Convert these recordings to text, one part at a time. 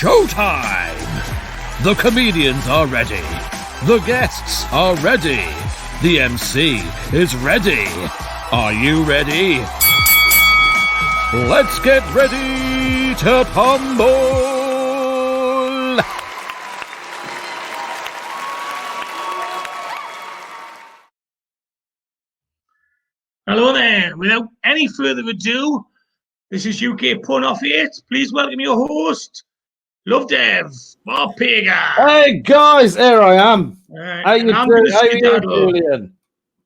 showtime! The comedians are ready. The guests are ready. The MC is ready. Are you ready? Let's get ready to pumble! Hello there. Without any further ado, this is UKPunOff 8. Please welcome your host, Lovdev, Barpaga. Hey guys, here I am. How you doing? How are you, Julian?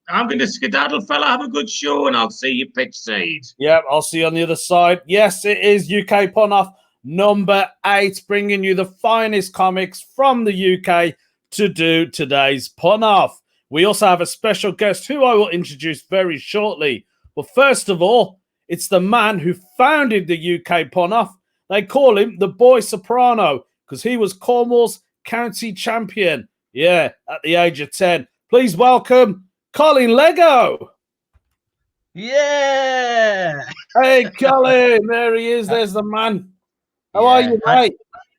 I'm going to skedaddle, fella. Have a good show, and I'll see you pitch side. Yep, I'll see you on the other side. Yes, it is UKPunOff number 8, bringing you the finest comics from the UK to do today's pun-off. We also have a special guest who I will introduce very shortly. But first of all, it's the man who founded the UKPunOff. They call him the Boy Soprano because he was Cornwall's county champion. Yeah, at the age of 10. Please welcome Colin Leggo. Yeah. Hey, Colin. There he is. There's the man. How are you, mate?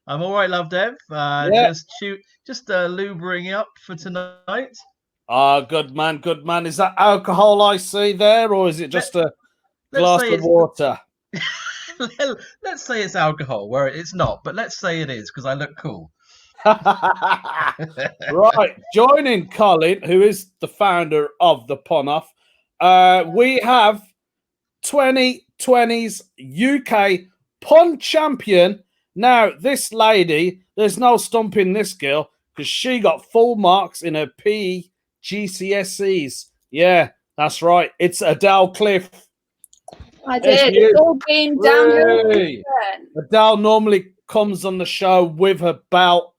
I'm all right, Lovdev. Just lubricating up for tonight. Good man, good man. Is that alcohol I see there, or is it just a glass of water? Let's say it's alcohol, where it's not, but let's say it is because I look cool. Right, joining Colin, who is the founder of the PunOff, we have 2020's UK Pun Champion. Now, this lady, there's no stumping this girl because she got full marks in her PE GCSEs. Yeah, that's right. It's Adele Cliff. I did. It's all been downhill. Adele normally comes on the show with her belt.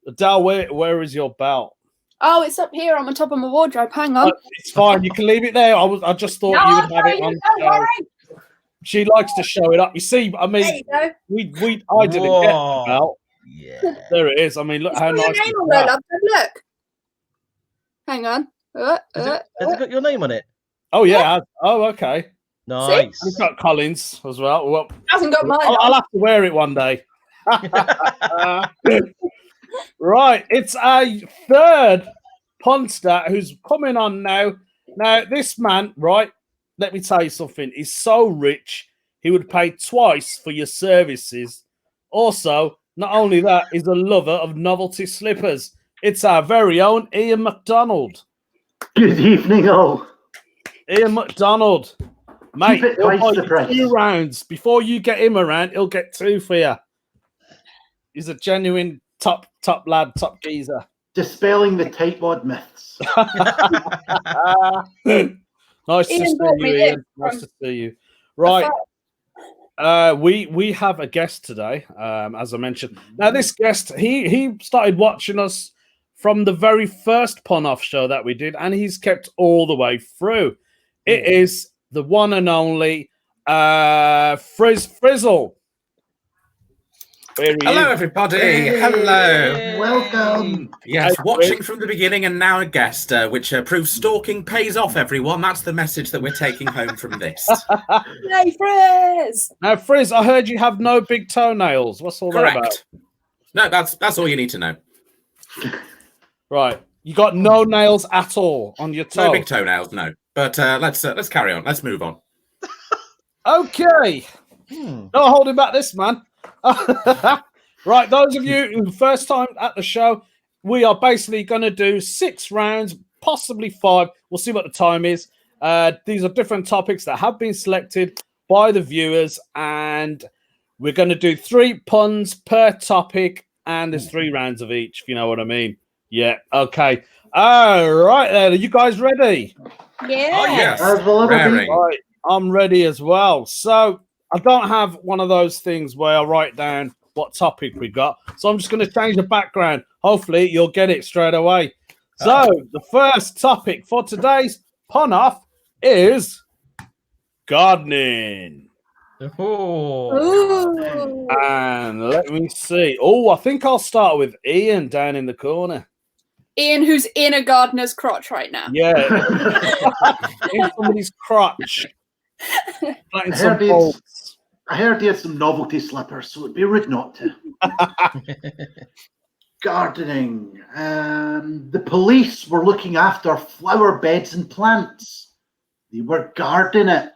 Adele, where is your belt? Oh, it's up here on the top of my wardrobe. Hang on. It's fine. You can leave it there. I just thought you would have it on the show. She likes to show it up. You see, I mean, I didn't get the belt. Yeah. There it is. I mean, look how nice. Your name on there, look. Hang on. Has it got your name on it? Oh, yeah. Oh, okay. Nice. It's got Colin's as well. Well, hasn't got mine. I'll have to wear it one day. Right. It's a third pun star who's coming on now. Now, this man, right, let me tell you something. He's so rich, he would pay twice for your services. Also, not only that, he's a lover of novelty slippers. It's our very own Iain MacDonald. Good evening, all. Iain MacDonald. Mate, he'll buy 2 rounds. Before you get him around, he'll get 2 for you. He's a genuine top lad, top geezer. Dispelling the tightwad myths. Nice to see you, Iain. Nice to see you. Right. We have a guest today, as I mentioned. Now, this guest, he started watching us from the very first PunOff show that we did, and he's kept all the way through. It is the one and only Friz Frizzle. Hello, everybody. Hey. Hello. Welcome. Yes, watching from the beginning and now a guest, which proves stalking pays off, everyone. That's the message that we're taking home from this. Hey, Friz. Now, Friz, I heard you have no big toenails. What's all that about? No, that's all you need to know. Right. You got no nails at all on your toe. No big toenails, no. But let's carry on. Let's move on. Okay. No holding back this man. Right, those of you who first time at the show, we are basically going to do 6 rounds, possibly 5. We'll see what the time is. These are different topics that have been selected by the viewers, and we're going to do 3 puns per topic, and there's 3 rounds of each, if you know what I mean. Yeah, okay. All right, then. Are you guys ready? Yeah. Oh, yes. Right, I'm ready as well. So I don't have one of those things where I write down what topic we got. So I'm just going to change the background. Hopefully, you'll get it straight away. So the first topic for today's PunOff is gardening. Oh. And let me see. Oh, I think I'll start with Iain down in the corner. Iain, who's in a gardener's crotch right now. Yeah. In somebody's crotch. Planting some bulbs. I heard he had some novelty slippers, so it'd be rude not to. Gardening. The police were looking after flower beds and plants. They were gardening it.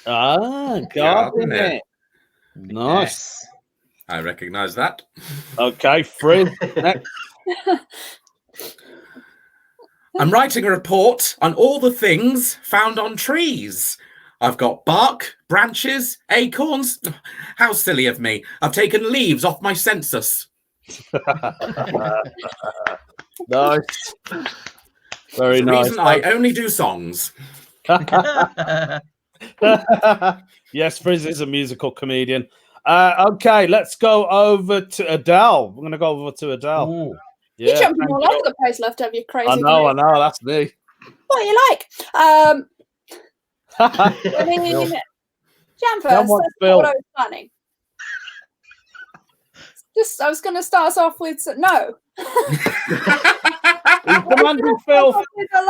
Ah, gardening it. Nice. I recognise that. Okay, Friz. Next. I'm writing a report on all the things found on trees. I've got bark, branches, acorns. How silly of me. I've taken leaves off my census. Nice. Very It's the nice. reason I only do songs. Yes, Friz is a musical comedian. Okay, let's go over to Adele. We're going to go over to Adele. Ooh. You're jumping all over the place, Lovdev. You're crazy. I know, that's me. What you like? I mean, jam first. That's not what I was planning. I was going to start us off with no. Phil. A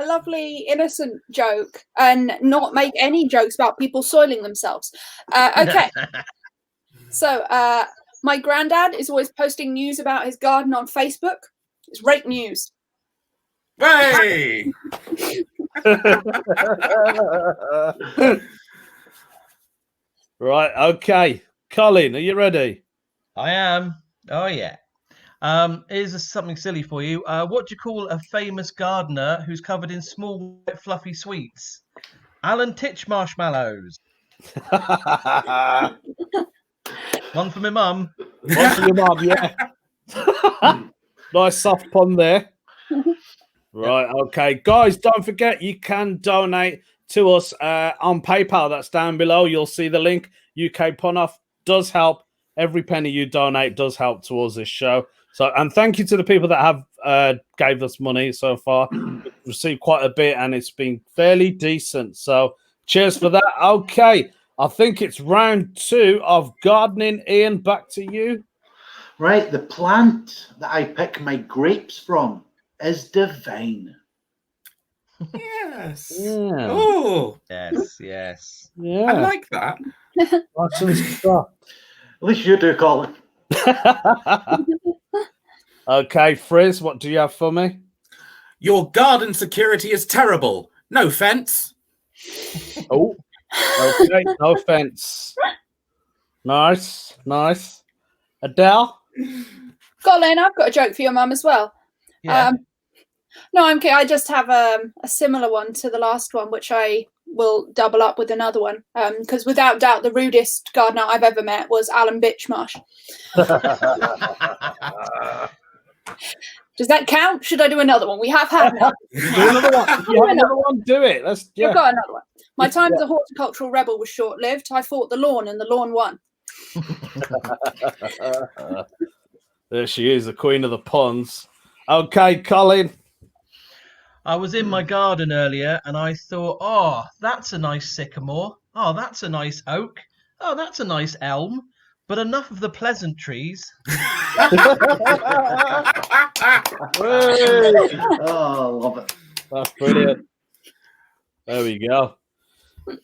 lovely, innocent joke, and not make any jokes about people soiling themselves. Okay. So, my granddad is always posting news about his garden on Facebook. It's rake news. Hey! Right, okay. Colin, are you ready? I am. Oh, yeah. Here's something silly for you. What do you call a famous gardener who's covered in small, white, fluffy sweets? Alan Titch marshmallows. One for my mum. One for your mum, yeah. Nice soft pun there. Right, okay. Guys, don't forget you can donate to us on PayPal. That's down below. You'll see the link. UKPunOff does help. Every penny you donate does help towards this show. So, and thank you to the people that have gave us money so far. We've received quite a bit, and it's been fairly decent. So, cheers for that. Okay, I think it's round 2 of gardening. Iain, back to you. Right, the plant that I pick my grapes from is divine. Yes. Yeah. Oh, Yes. Yeah. I like that. Awesome stuff. At least you do, Colin. Okay, Friz, what do you have for me? Your garden security is terrible. No fence. Oh, okay, no offense. Nice. Adele? Colin, I've got a joke for your mum as well. Yeah. No, I'm kidding. I just have a similar one to the last one, which I will double up with another one. Because without doubt, the rudest gardener I've ever met was Alan Bitchmarsh. Does that count? Should I do another one? We have had now. Do another one. If you have another one, do it. I've got another one. My time as a horticultural rebel was short-lived. I fought the lawn, and the lawn won. There she is, the queen of the puns. Okay, Colin. I was in my garden earlier and I thought, oh, that's a nice sycamore. Oh, that's a nice oak. Oh, that's a nice elm. But enough of the pleasantries. Oh, love it. That's brilliant. There we go.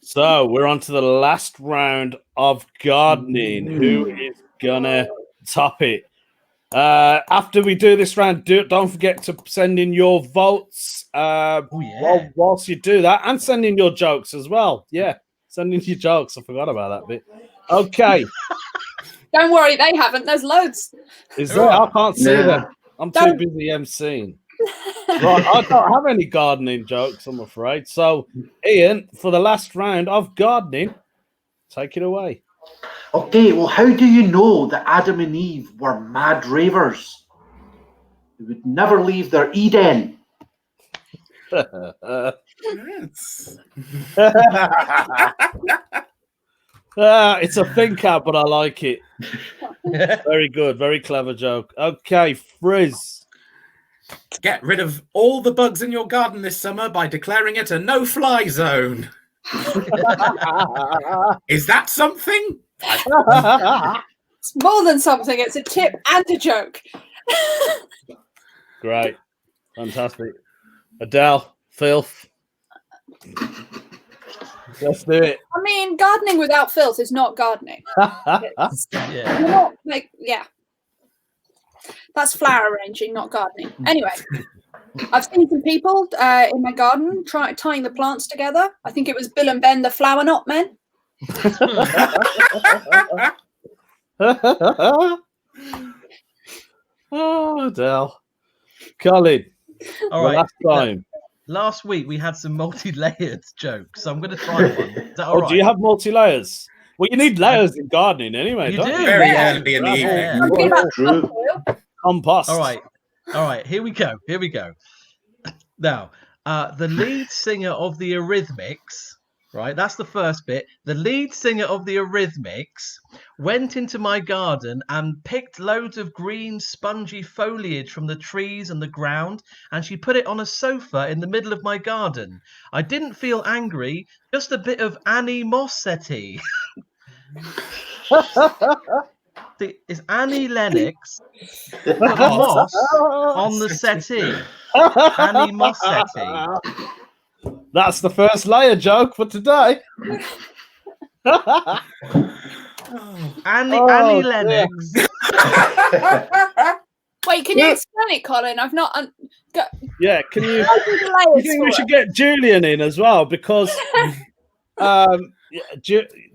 So we're on to the last round of gardening. Who is gonna top it? After we do this round, don't forget to send in your votes. Whilst you do that, and send in your jokes as well. Yeah, send in your jokes. I forgot about that bit. Okay. Don't worry, they haven't. There's loads. Is there? I can't see them. I'm too busy emceeing. Right, I don't have any gardening jokes, I'm afraid. So, Iain, for the last round of gardening, take it away. Okay, well, how do you know that Adam and Eve were mad ravers? They would never leave their Eden. It's a thinker, but I like it. Very good, very clever joke. Okay, Friz. Get rid of all the bugs in your garden this summer by declaring it a no-fly zone. Is that something? It's more than something. It's a tip and a joke. Great. Fantastic. Adele, filth. Let's do it. I mean, gardening without filth is not gardening. It's, Yeah. you're not like, yeah. That's flower arranging, not gardening. Anyway, I've seen some people in my garden tying the plants together. I think it was Bill and Ben, the flower knot men. Oh, Adele. Colin. All right. Last time. Last week we had some multi-layered jokes, so I'm going to try one. Is that all Oh, right? do you have multi-layers? Well, you need layers in gardening anyway, You don't do. you? Very Yeah. early in the Yeah. evening. Talking about True. topsoil. Compost. All right. Here we go. Now, the lead singer of the Eurythmics, right? That's the first bit. The lead singer of the Eurythmics went into my garden and picked loads of green, spongy foliage from the trees and the ground, and she put it on a sofa in the middle of my garden. I didn't feel angry, just a bit of animosity. It's Annie Lennox put moss on the settee. Animosity. That's the first layer joke for today. Annie dear. Lennox. Wait, can you explain it, Colin? I've not. Yeah, can you? I'll do the You layers think for we it. should get Julian in as well because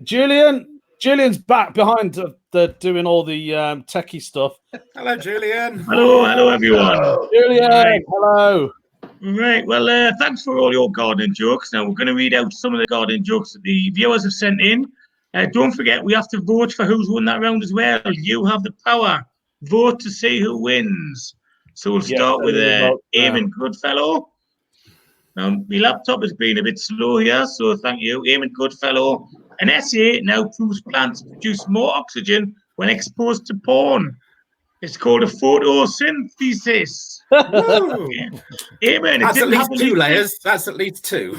Julian's back behind the doing all the techie stuff. Hello, Julian. Hello, everyone. Julian, Right. hello. Right, well, thanks for all your gardening jokes. Now, we're going to read out some of the gardening jokes that the viewers have sent in. Don't forget, we have to vote for who's won that round as well. You have the power. Vote to see who wins. So we'll start with Eamon Goodfellow. Now, my laptop has been a bit slow here, so thank you. Eamon Goodfellow. An essay now proves plants produce more oxygen when exposed to porn. It's called a photosynthesis. Eamon, That's at least two layers. That's at least two.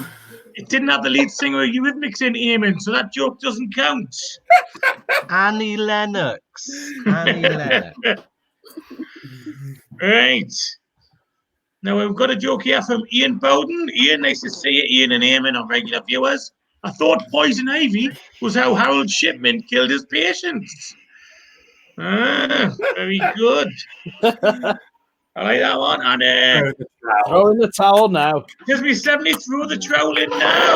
It didn't have the lead singer of Eurythmics in, Eamon, so that joke doesn't count. Annie Lennox. Right. Now, we've got a joke here from Iain Bowden. Iain, nice to see you. Iain and Eamon are regular viewers. I thought poison ivy was how Harold Shipman killed his patients. Very good. I like that one. And Throw in the towel now. gives me 70, throw the trowel in now.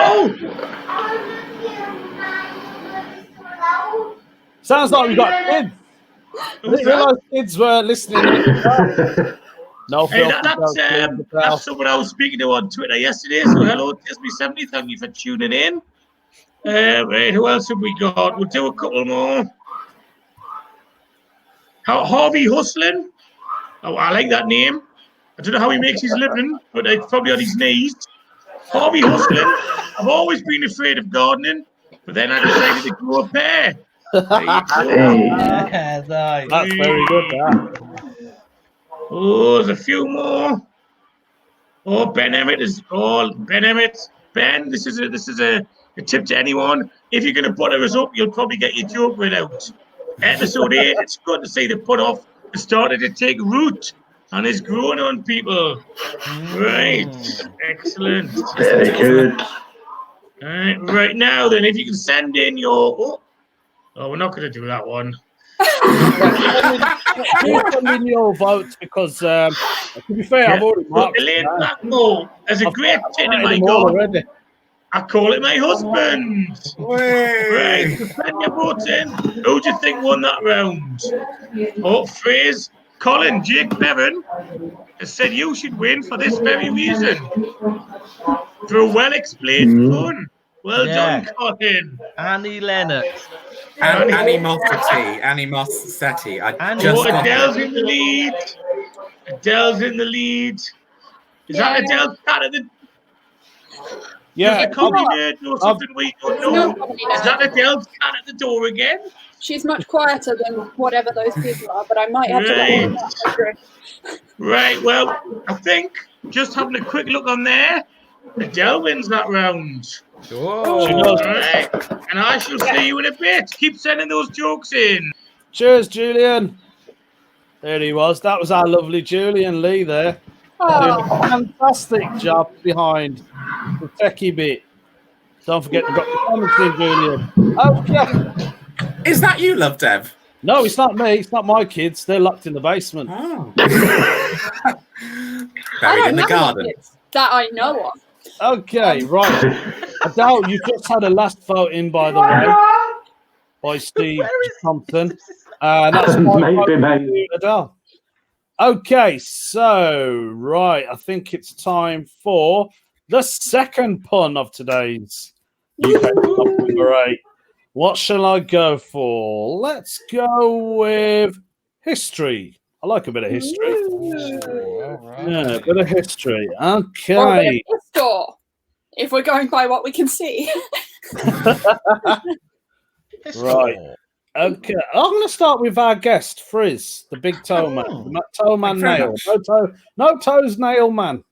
Oh, Sounds like we've got kids. I didn't realise kids were listening. No, hey, that's someone I was speaking to on Twitter yesterday. So hello, Disney 70. Thank you for tuning in. Right, who else have we got? We'll do a couple more. Harvey Hustling. Oh, I like that name. I don't know how he makes his living, but it's probably on his knees. Harvey Hustling. I've always been afraid of gardening, but then I decided to grow a pear. There you go. Yeah, nice. That's very good. That. Oh, there's a few more. Oh, Ben Emmett is all Ben Emmett. Ben, this is a tip to anyone. If you're gonna butter us up, you'll probably get your joke read out. Episode 8, it's good to see the pun-off has started to take root and is growing on people. Right. Excellent. Very good. All right now then, if you can send in your we're not gonna do that one. Send in your votes because to be fair, I've already marked Elaine it. Blackmore has a great tin in my them all garden. already. I call it my husband. Right, send your votes in. Who do you think won that round? Oh, Friz, Colin, Jake Bevan has said you should win for this very reason. For a well-explained pun. Well done, Colin. Annie Lennox. Animosity. I just got Adele's it. in the lead. Adele's in the lead. Is that Adele's cat at the... Yeah, Does the comedy nerd know something we don't know? No comedy nerd. Is that Adele's cat at the door again? She's much quieter than whatever those people are, but I might have to let her know. Right, well, I think just having a quick look on there, Adele wins that round. Oh. She knows. All right, and I shall see you in a bit. Keep sending those jokes in. Cheers, Julian. There he was. That was our lovely Julian Lee there. Doing Oh, a fantastic job behind the techie bit. Don't forget to drop the comments in, Julian. Okay. Is that you, Lovdev? No, it's not me. It's not my kids. They're locked in the basement. Oh. I Buried don't in the have garden. any kids that I know of. Okay, right. Adele, you just had a last vote in, by the way, by Steve Thompson. That's my Might vote be for mine. you, Adele. Okay, so, right, I think it's time for the second pun of today's UK Top number 8. What shall I go for? Let's go with history. I like a bit of history. Yeah, a bit of history. Okay. Or a bit of history, if we're going by what we can see. Right. Okay. I'm going to start with our guest, Friz, the big toe man. The toe man Thank you very nail. much. No toes nail man.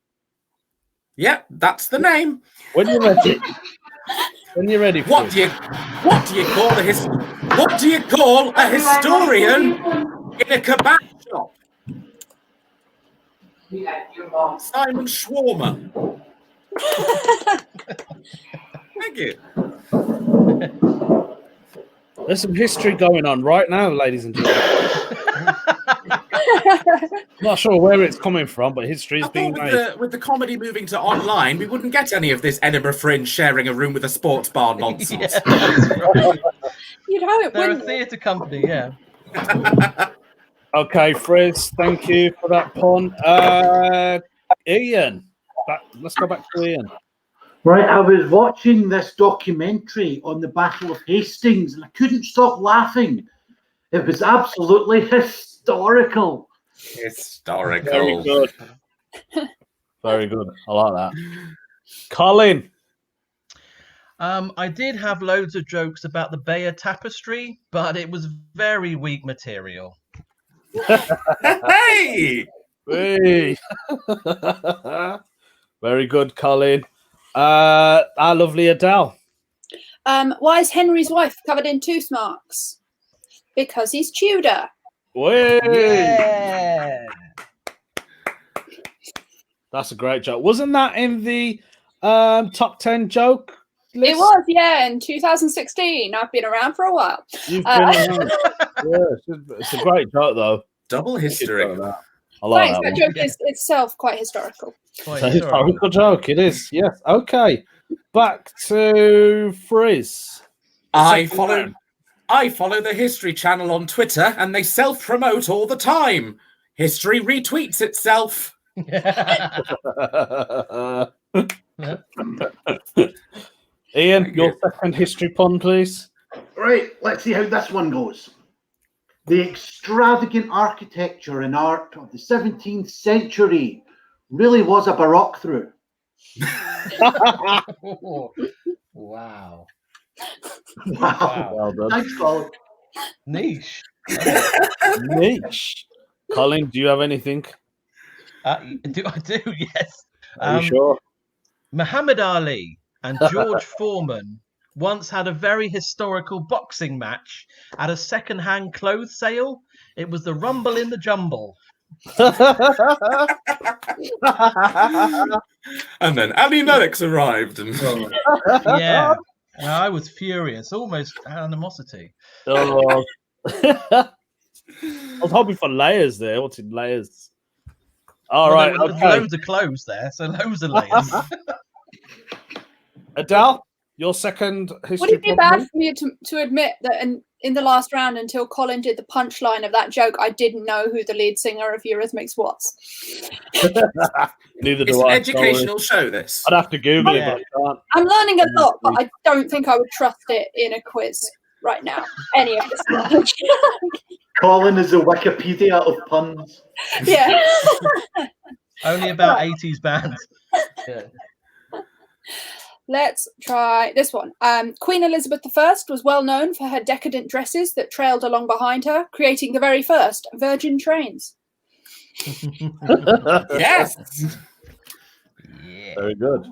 Yep, that's the name. When you're ready. When you're ready, What Friz. do you call a historian in a kebab shop? Simon Schwarmer. Thank you. There's some history going on right now, ladies and gentlemen. Not sure where it's coming from, but history is I being thought made. with the comedy moving to online, we wouldn't get any of this Edinburgh Fringe sharing a room with a sports bar nonsense. Yeah, that's right. You'd hope it They're a wouldn't. theatre company, yeah. Okay, Friz, thank you for that pun. Iain, let's go back to Iain. Right, I was watching this documentary on the Battle of Hastings and I couldn't stop laughing. It was absolutely historical. Historical. Very good. Very good. I like that. Colin. I did have loads of jokes about the Bayer Tapestry, but it was very weak material. Hey! Hey. Very good, Colin. Our lovely Adele. Why is Henry's wife covered in tooth marks? Because he's Tudor. Way. Yeah. That's a great joke. Wasn't that in the top 10 joke list? It was, yeah, in 2016. I've been around for a while. You've been around. Yeah, it's a great joke, though. Double history. I like Thanks, that that one. joke is itself quite historical. Quite It's a historical. historical joke. It is. Yes. Okay. Back to Friz. I follow the History Channel on Twitter, and they self-promote all the time. History retweets itself. Iain, your second history pun, please. Right, let's see how this one goes. The extravagant architecture and art of the 17th century really was a Baroque through. Wow. Wow. Well done. Thanks, Colin. Niche. Niche. Colin, do you have anything? Do I do? Yes. Are you sure? Muhammad Ali and George Foreman once had a very historical boxing match at a second-hand clothes sale. It was the Rumble in the Jumble. And then Annie Lennox arrived. And Yeah. I was furious, almost animosity. Oh. I was hoping for layers there. What's in layers? All right. There were Okay. loads of clothes there, so loads of layers. Adele, your second history Would it be pun, bad please? for me to admit that in the last round, until Colin did the punchline of that joke, I didn't know who the lead singer of Eurythmics was? Neither it's do an I. educational show, this. I'd have to Google Yeah. it, but I can't. I'm learning a lot, but I don't think I would trust it in a quiz right now. Any of this knowledge. Colin is the Wikipedia of puns. Yeah. Only about 80s bands. Yeah. Let's try this one. Queen Elizabeth I was well known for her decadent dresses that trailed along behind her, creating the very first Virgin trains. Yes. Yeah. Very good.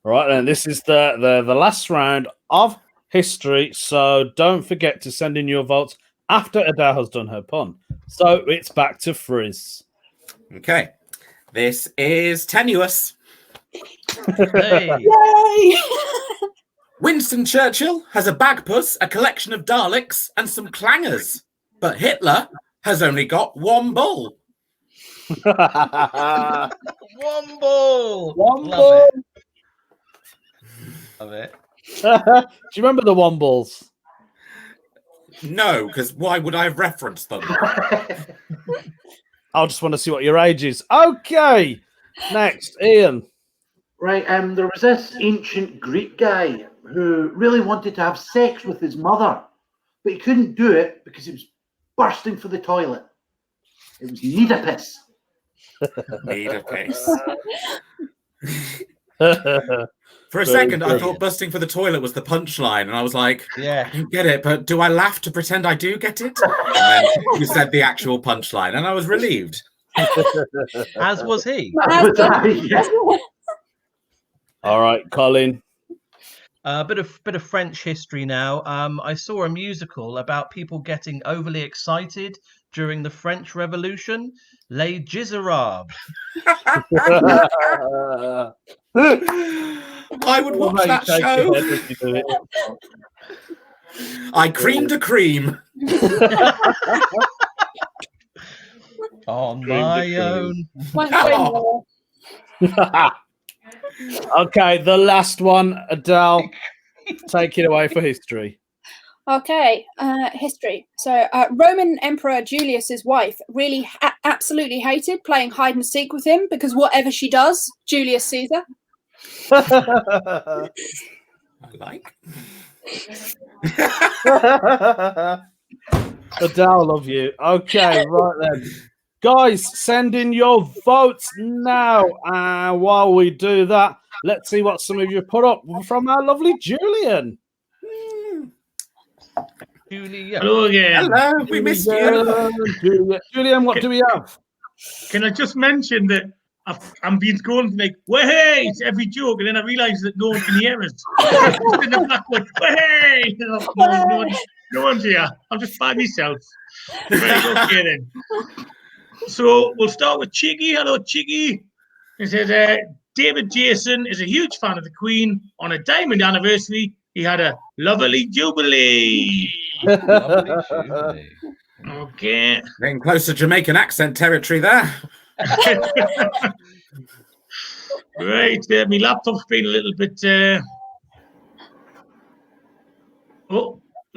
Right, then this is the last round of history, so don't forget to send in your votes after Adele has done her pun. So it's back to Friz. Okay. This is tenuous. Hey. Yay! Winston Churchill has a bagpuss, a collection of Daleks, and some clangers. But Hitler has only got one bull. One ball. One Love ball. it. Love it. Do you remember the Wombles? No, because why would I have referenced them? I just want to see what your age is. Okay. Next, Iain. Right, there was this ancient Greek guy who really wanted to have sex with his mother, but he couldn't do it because he was bursting for the toilet. It was Oedipus. Oedipus. For a second, I thought busting for the toilet was the punchline, and I was like, Yeah. I don't get it, but do I laugh to pretend I do get it? And then you said the actual punchline, and I was relieved. As was he. All right, Colin. A bit of French history now. I saw a musical about people getting overly excited during the French Revolution. Les Miserables. I would watch that show. I creamed a cream. On my own. Okay, the last one, Adele. Take it away for history. Okay, history. So, Roman Emperor Julius's wife really absolutely hated playing hide and seek with him because whatever she does, Julius sees her. I like. Adele, love you. Okay, right then. Guys, send in your votes now. And while we do that, let's see what some of you put up from our lovely Julian. Julia. Hello again. Hello, we missed you. Julian, what do we have? Can I just mention that I'm being going to like, way to every joke, and then I realise that no one can hear us. Just in the back, like, way! No one's here. I'm just by myself. Right, okay then. So we'll start with Chiggy. Hello, Chiggy. He says, David Jason is a huge fan of the Queen. On a diamond anniversary, he had a lovely jubilee. Lovely jubilee. Okay. Getting close to Jamaican accent territory there. Right, my laptop's been a little bit.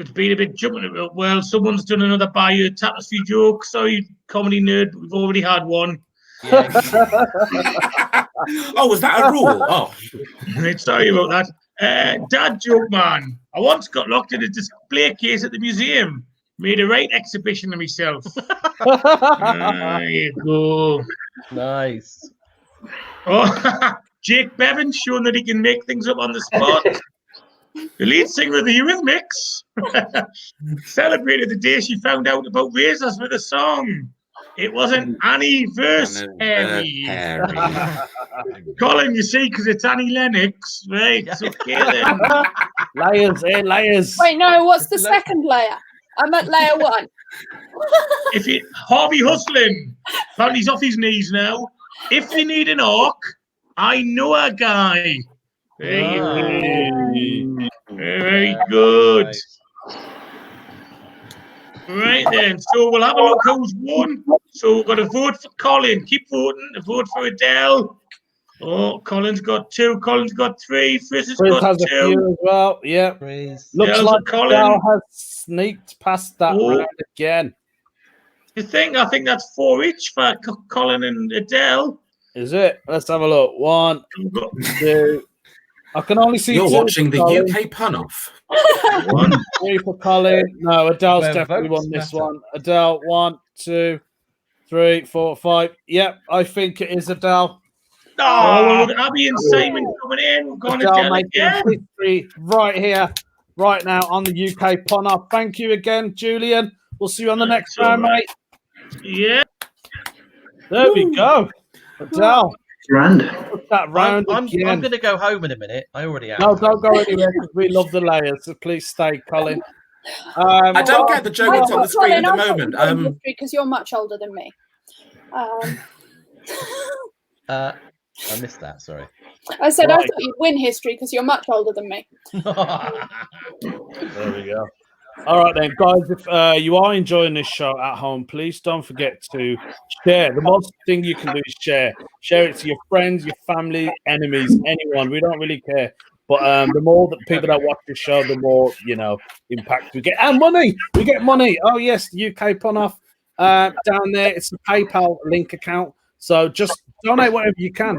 It's been a bit jumping. Well, someone's done another Bayou Tapestry joke. Sorry, comedy nerd, but we've already had one. Yeah. Oh, was that a rule? Oh, Right, sorry about that. Dad joke, man. I once got locked in a display case at the museum. Made a right exhibition of myself. There you go. Nice. Oh, Jake Bevan's shown that he can make things up on the spot. The lead singer of the Eurythmics celebrated the day she found out about razors with a song. It was an anniversary. Colin, you see, because it's Annie Lennox, right? It's okay then. Layers, layers. Wait, no, what's the second layer? I'm at layer 1. Harvey Hustling, apparently he's off his knees now. If you need an orc, I know a guy. There you go. Very good. Nice. Right then, so we'll have a look who's won. So we've got to vote for Colin. Keep voting. A vote for Adele. Oh, Colin's got 2. Colin's got 3. Friz has got has 2. a few as well. Yeah. Praise. Looks Adele's like a Colin. Adele has sneaked past that round again. I think that's 4 each for Colin and Adele. Is it? Let's have a look. 1, We've got 2. I can only see you're 2 watching for the Colin. UKPunOff. 1. 3 for Colin. No, Adele's Where definitely votes won this matter. one. Adele, 1, 2, 3, 4, 5. Yep, I think it is Adele. Oh, well, look, Abby and Simon coming in. We're going to Adele Adele making again. history right here, right now on the UKPunOff. Thank you again, Julian. We'll see you on the next That's all round, right. mate. Yeah. There we go. Adele, Grand. put that round I'm again. going to go home in a minute. I already am. No, don't go anywhere because we love the layers. So please stay, Colin. I don't get the joke that's on the screen at the moment. Because you're much older than me. I missed that. Sorry. I said I Right. thought you'd win history because you're much older than me. There we go. All right then, guys. If you are enjoying this show at home, please don't forget to share. The most thing you can do is share. Share it to your friends, your family, enemies, anyone. We don't really care. But the more that people that watch the show, the more impact we get. And money. We get money. Oh yes, the UKPunOff down there. It's a PayPal link account. So just donate whatever you can.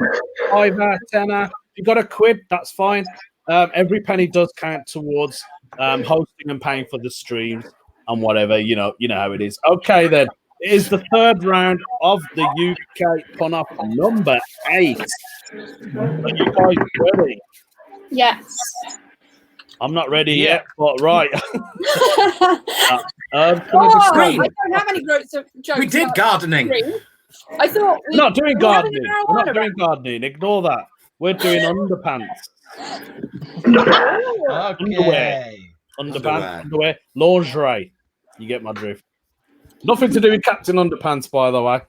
£5, £10. If you got £1, that's fine. Every penny does count towards hosting and paying for the streams and whatever. You know how it is. Okay, then. It is the third round of the UKPunOff number 8. Are you guys ready? Yes. I'm not ready Yeah. yet, but right. Oh, Gonna I disclaim. don't have any jokes. We did about gardening. green. I thought We're not doing we're having gardening. an We're not hour doing gardening. Ignore that. We're doing underpants. Okay. Underpants, underwear, lingerie. You get my drift. Nothing to do with Captain Underpants, by the way.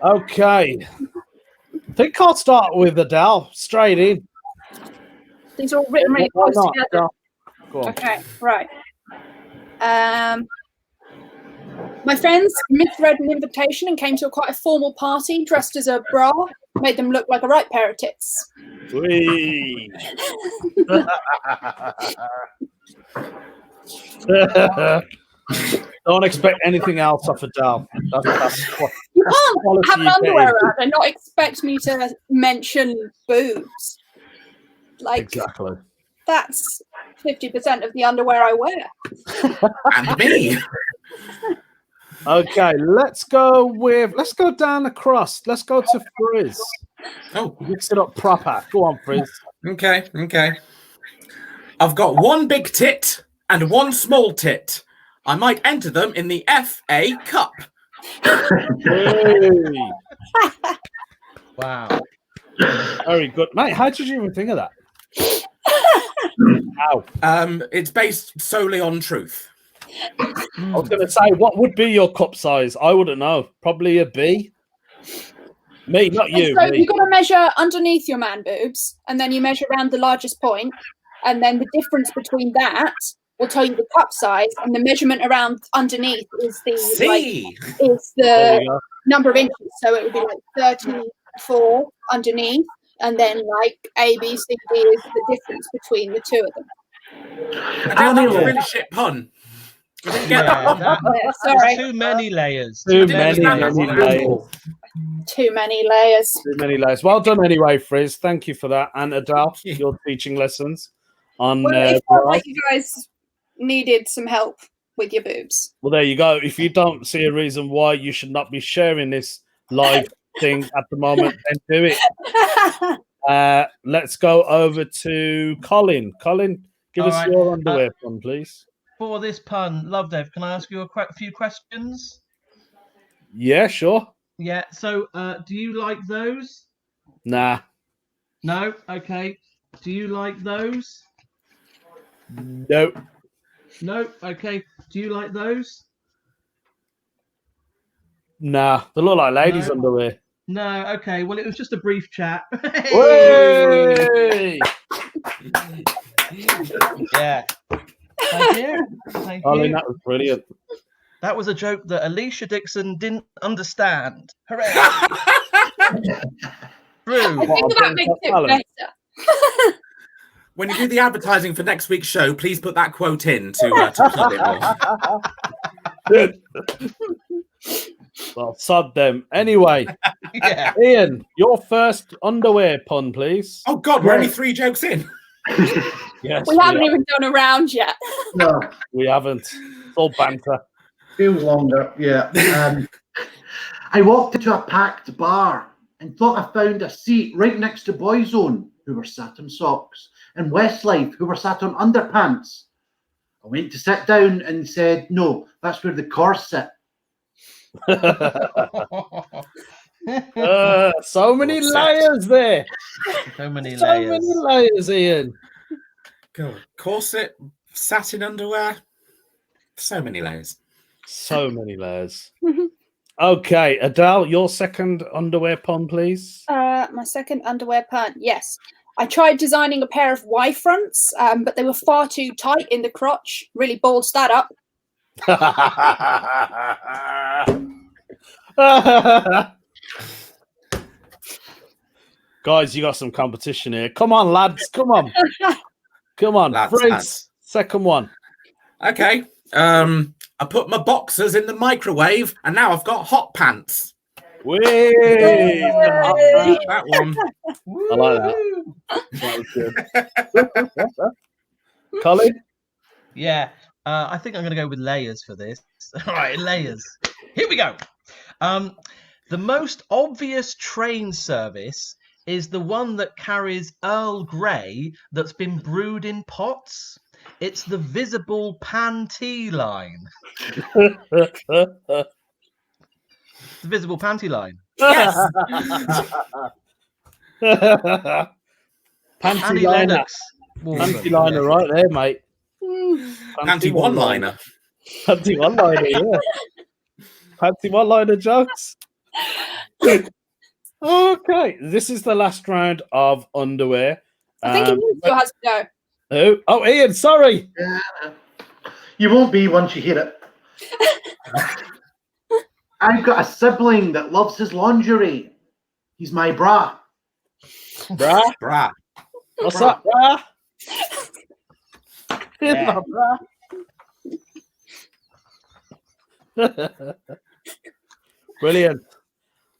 Okay. I think I'll start with Adele. Straight in. These are all written really Why close not? together. Go on. Okay, right. My friends misread an invitation and came to quite a formal party dressed as a bra, made them look like a right pair of tits. Whee. Don't expect anything else off Adele. That's You can't quality have you get underwear in. around and not expect me to mention boobs. Like, exactly. that's 50% of the underwear I wear. And me. Okay, let's go down across. Let's go to Friz. Oh, Mix it up proper. Go on, Friz. okay. I've got one big tit and one small tit. I might enter them in the FA Cup. Hey, Wow. very good, mate. How did you even think of that? How? It's based solely on truth. I was going to say, what would be your cup size? I wouldn't know. Probably a B. Me, not you. So me. you've got to measure underneath your man boobs, and then you measure around the largest point, and then the difference between that will tell you the cup size, and the measurement around underneath is the C. There you go. number of inches. So it would be like 34 underneath, and then like A, B, C, D is the difference between the two of them. That was a really shit pun. I didn't get that one. Yeah, sorry, Too many layers. Too didn't many understand that. layers. too many layers. Too many layers. Well done anyway, Friz. Thank you for that. And Adele, your teaching lessons on Well, it felt bras. like you guys needed some help with your boobs. Well, there you go. If you don't see a reason why you should not be sharing this live thing at the moment, then do it. Let's go over to Colin. Colin, give All us right. your underwear pun, please. For this pun, Lovdev, can I ask you a few questions? Yeah, sure. Yeah. So, do you like those? Nah. No. Okay. Do you like those? Nope. No. Okay. Do you like those? Nah. They look like ladies' No. underwear. No. Okay. Well, it was just a brief chat. Hey! Yeah. Thank you. Thank Colin, you. that was brilliant. That was a joke that Alicia Dixon didn't understand. Hooray! True. I think that makes it Alan. better. When you do the advertising for next week's show, please put that quote in to plug it more. Well, sod them. Anyway, Yeah. Iain, your first underwear pun, please. Oh God, we're only 3 jokes in. Yes, We haven't even done a round yet. No, we haven't. It's all banter. feels longer. Yeah. I walked into a packed bar and thought I found a seat right next to Boyzone, who were sat on socks, and Westlife, who were sat on underpants. I went to sit down and said, "No, that's where the cars sit." So many layers there. So many So layers. many layers, Iain. God, corset, satin underwear. So many layers. So many layers. Okay, Adele, your second underwear pun, please. My second underwear pun. Yes. I tried designing a pair of Y fronts, but they were far too tight in the crotch. Really balls that up. Guys, you got some competition here. Come on, lads. Come on. Come on. Lads, Friz, lads. second one. Okay. I put my boxers in the microwave, and now I've got hot pants. Whee! That one. I like that. That was good. Colin? Yeah, I think I'm going to go with layers for this. All right, layers. Here we go. The most obvious train service is the one that carries Earl Grey that's been brewed in pots. It's the visible panty line. The visible panty line. Yes. Panty Annie liner. Lennox. Panty liner right there, mate. Panty one-liner. Panty one-liner, yeah. Panty one-liner jokes. Okay, this is the last round of underwear. I think Ian still has to go. Oh, Ian, sorry. Yeah. You won't be once you hear it. I've got a sibling that loves his lingerie. He's my bra. Bra? Bra. What's up, bra? Yeah. Brilliant.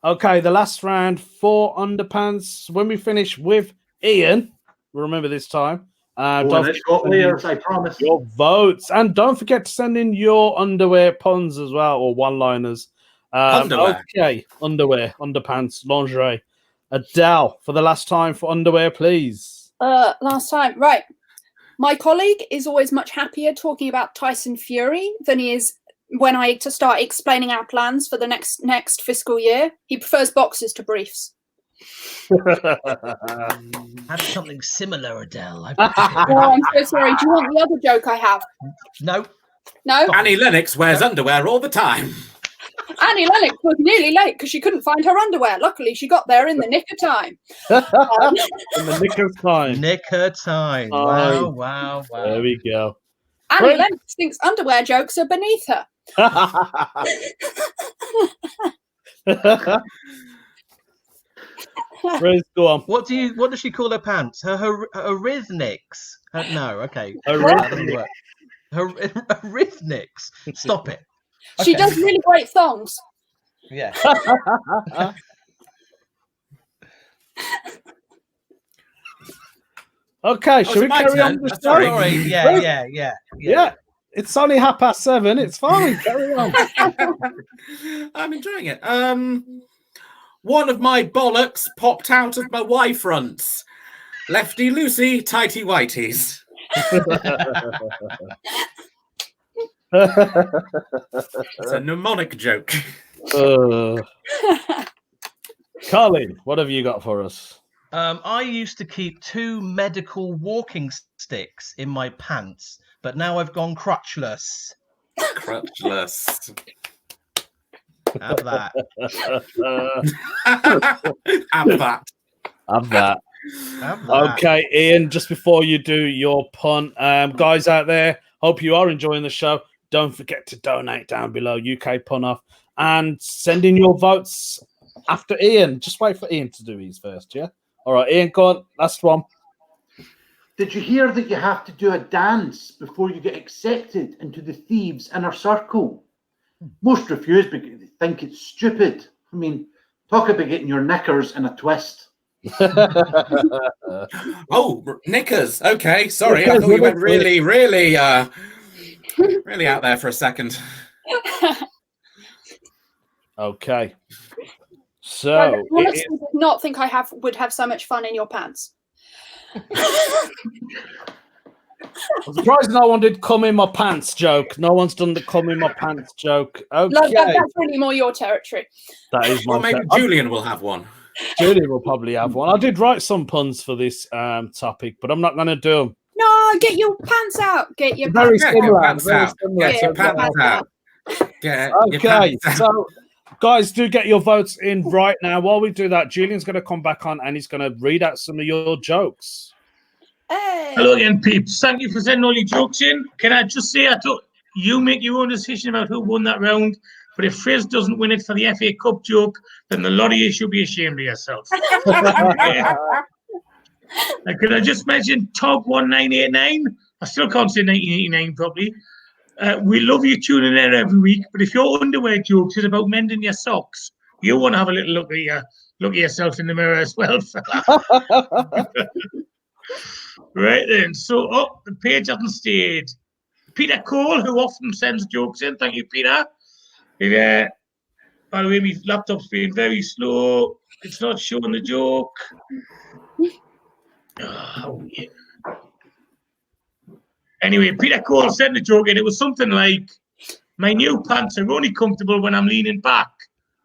Okay, the last round for underpants. When we finish with Ian, remember this time. It's got layers, I promise. Your votes, and don't forget to send in your underwear puns as well, or one-liners. Underwear. Okay, underwear, underpants, lingerie. Adele, for the last time for underwear, please. Last time, right. My colleague is always much happier talking about Tyson Fury than he is when I to start explaining our plans for the next fiscal year. He prefers boxers to briefs. Had something similar, Adele. Oh, I'm so sorry. Do you want the other joke I have? No. No? Annie Lennox wears underwear all the time. Annie Lennox was nearly late because she couldn't find her underwear. Luckily, she got there in the nick of time. In the nick of time. Nick her time. Oh. Wow. There we go. Annie Great. Lennox thinks underwear jokes are beneath her. Friz, go on. What does she call her pants? Her arithnics. No, okay. Arithnics. Her arithnics. Stop it. She Okay. does really great thongs. Yeah. Okay, shall we my carry on turn? with the Sorry. story? Sorry. Yeah. It's only 7:30. It's fine. Carry on. I'm enjoying it. One of my bollocks popped out of my Y fronts. Lefty loosey, tighty whities. It's a mnemonic joke. Colin, what have you got for us? I used to keep 2 medical walking sticks in my pants, but now I've gone crutchless. Crutchless. Have that. Have that. Have that. Have that. Okay, Ian, just before you do your pun, guys out there, hope you are enjoying the show. Don't forget to donate down below, UKPunOff, and send in your votes after Ian. Just wait for Ian to do his first, yeah? All right, Ian, go on. Last one. Did you hear that you have to do a dance before you get accepted into the thieves' inner circle? Most refuse because they think it's stupid. I mean, talk about getting your knickers in a twist. Oh, knickers. Okay, sorry. I thought you went really out there for a second. Okay. So, I honestly did not think I would have so much fun in your pants. I'm surprised no one did come in my pants joke. No one's done the come in my pants joke. Okay. That's really more your territory. That is my Well, maybe territory. Julian will have one. Julie will probably have one. I did write some puns for this topic, but I'm not going to do them. No, get your pants out. Get your Very pants Get your similar. pants Very out. similar. Get your Yeah, pants out. Get your Okay, pants out. so Guys, do get your votes in right now. While we do that, Julian's going to come back on and he's going to read out some of your jokes. Hey. Hello again, peeps. Thank you for sending all your jokes in. Can I just say, I thought you make your own decision about who won that round. But if Friz doesn't win it for the FA Cup joke, then the lot of you should be ashamed of yourself. Can I just mention Top 1989? I still can't say 1989 properly. We love you tuning in every week, but if your underwear jokes is about mending your socks, you want to have a little look at yourself in the mirror as well, fella. Right then, so the page hasn't stayed. Peter Cole, who often sends jokes in. Thank you, Peter. By the way, my laptop's being very slow. It's not showing the joke. Oh, yeah. Anyway, Peter Cole sent the joke in. It was something like, my new pants are only comfortable when I'm leaning back.